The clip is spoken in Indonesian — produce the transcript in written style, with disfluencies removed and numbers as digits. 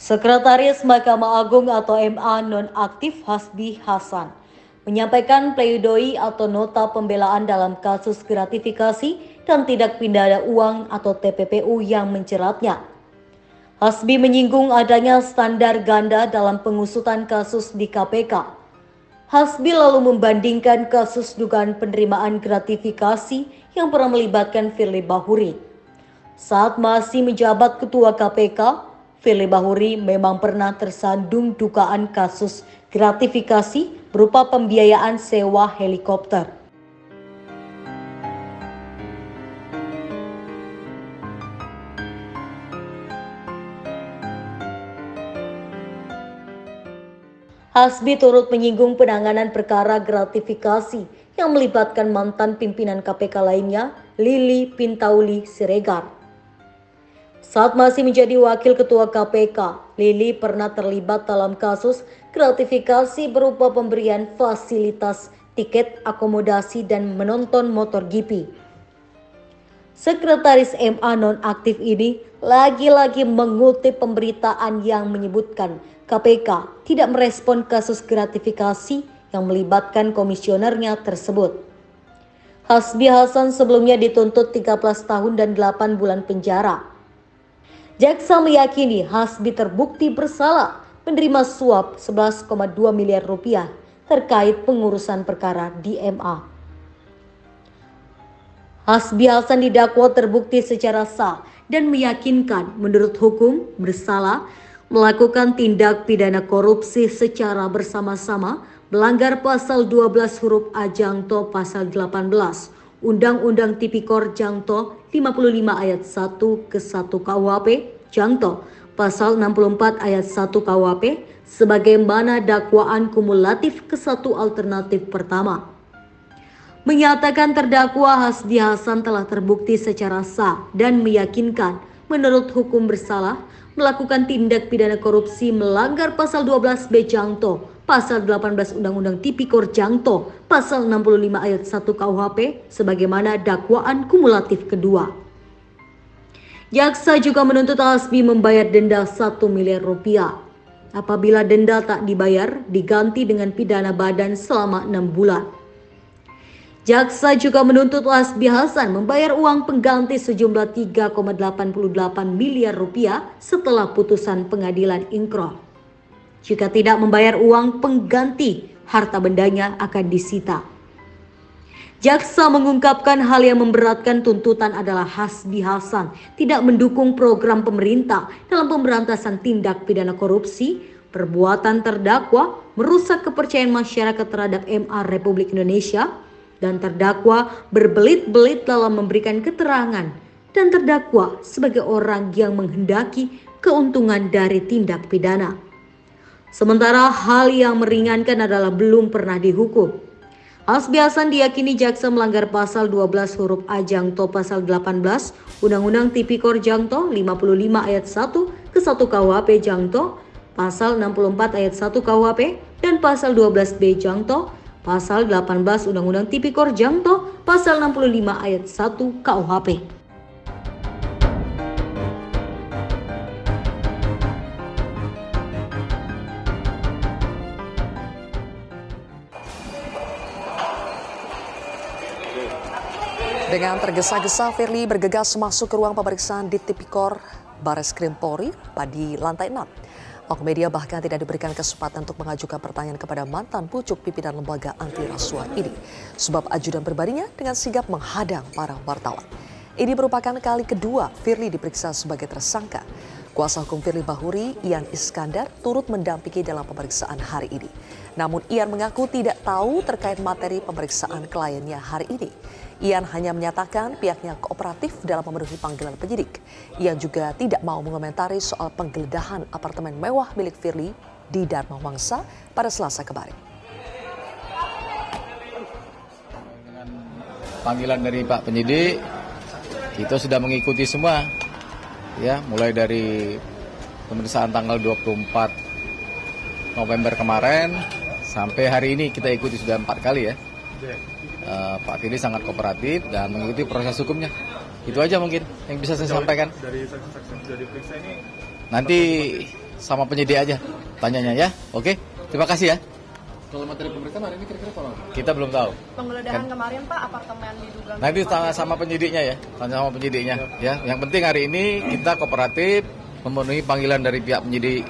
Sekretaris Mahkamah Agung atau MA nonaktif Hasbi Hasan menyampaikan pledoi atau nota pembelaan dalam kasus gratifikasi dan tindak pidana uang atau TPPU yang menjeratnya. Hasbi menyinggung adanya standar ganda dalam pengusutan kasus di KPK. Hasbi lalu membandingkan kasus dugaan penerimaan gratifikasi yang pernah melibatkan Firly Bahuri. Saat masih menjabat Ketua KPK, Firly Bahuri memang pernah tersandung dugaan kasus gratifikasi berupa pembiayaan sewa helikopter. Hasbi turut menyinggung penanganan perkara gratifikasi yang melibatkan mantan pimpinan KPK lainnya, Lili Pintauli Siregar. Saat masih menjadi wakil ketua KPK, Lili pernah terlibat dalam kasus gratifikasi berupa pemberian fasilitas tiket akomodasi dan menonton MotoGP. Sekretaris MA nonaktif ini lagi-lagi mengutip pemberitaan yang menyebutkan KPK tidak merespon kasus gratifikasi yang melibatkan komisionernya tersebut. Hasbi Hasan sebelumnya dituntut 13 tahun dan 8 bulan penjara. Jaksa meyakini Hasbi terbukti bersalah menerima suap 11,2 miliar rupiah terkait pengurusan perkara di MA. Hasbi Hasan didakwa terbukti secara sah dan meyakinkan menurut hukum bersalah melakukan tindak pidana korupsi secara bersama-sama melanggar pasal 12 huruf A Jangto pasal 18 Undang-Undang Tipikor Jangto 55 ayat 1 ke 1 KUHP Jangto pasal 64 ayat 1 KUHP sebagaimana dakwaan kumulatif ke satu alternatif pertama. Menyatakan terdakwa Hasbi Hasan telah terbukti secara sah dan meyakinkan menurut hukum bersalah melakukan tindak pidana korupsi melanggar pasal 12B Jangto, pasal 18 Undang-Undang Tipikor Jangto, pasal 65 ayat 1 KUHP sebagaimana dakwaan kumulatif kedua. Jaksa juga menuntut Hasbi membayar denda 1 miliar rupiah. Apabila denda tak dibayar, diganti dengan pidana badan selama 6 bulan. Jaksa juga menuntut Hasbi Hasan membayar uang pengganti sejumlah 3,88 miliar rupiah setelah putusan pengadilan Inkrah. Jika tidak membayar uang pengganti, harta bendanya akan disita. Jaksa mengungkapkan hal yang memberatkan tuntutan adalah Hasbi Hasan tidak mendukung program pemerintah dalam pemberantasan tindak pidana korupsi. Perbuatan terdakwa merusak kepercayaan masyarakat terhadap MA Republik Indonesia dan terdakwa berbelit-belit dalam memberikan keterangan dan terdakwa sebagai orang yang menghendaki keuntungan dari tindak pidana. Sementara hal yang meringankan adalah belum pernah dihukum. Hasbi Hasan diyakini jaksa melanggar pasal 12 huruf A Jangto pasal 18 Undang-Undang Tipikor Jangto 55 ayat 1 ke 1 KUHP Jangto, pasal 64 ayat 1 KUHP dan pasal 12B Jangto, pasal 18 Undang-Undang Tipikor Jangto, pasal 65 ayat 1 KUHP. Dengan tergesa-gesa, Firly bergegas masuk ke ruang pemeriksaan di Tipikor Bareskrim Polri di lantai 6. Awak media bahkan tidak diberikan kesempatan untuk mengajukan pertanyaan kepada mantan pucuk pimpinan lembaga anti rasuah ini, sebab ajudan pribadinya dengan sigap menghadang para wartawan. Ini merupakan kali kedua Firly diperiksa sebagai tersangka. Kuasa hukum Firly Bahuri, Ian Iskandar, turut mendampingi dalam pemeriksaan hari ini. Namun Ian mengaku tidak tahu terkait materi pemeriksaan kliennya hari ini. Ian hanya menyatakan pihaknya kooperatif dalam memenuhi panggilan penyidik. Ian juga tidak mau mengomentari soal penggeledahan apartemen mewah milik Firly di Dharma Wangsa pada Selasa kemarin. Panggilan dari Pak penyidik itu sudah mengikuti semua, ya, mulai dari pemeriksaan tanggal 24 November kemarin sampai hari ini kita ikuti sudah 4 kali ya. Pak Firly sangat kooperatif dan mengikuti proses hukumnya. Itu aja mungkin yang bisa saya sampaikan. Dari saksi-saksi yang sudah diperiksa ini, nanti sama penyidik aja tanyanya ya. Oke, terima kasih ya. Kalau materi pemeriksaan hari ini kira-kira apa? Kita belum tahu. Penggeledahan kemarin Pak, apartemen diduga. Nanti tanya sama penyidiknya ya, tanya sama penyidiknya. Ya, yang penting hari ini kita kooperatif memenuhi panggilan dari pihak penyidik.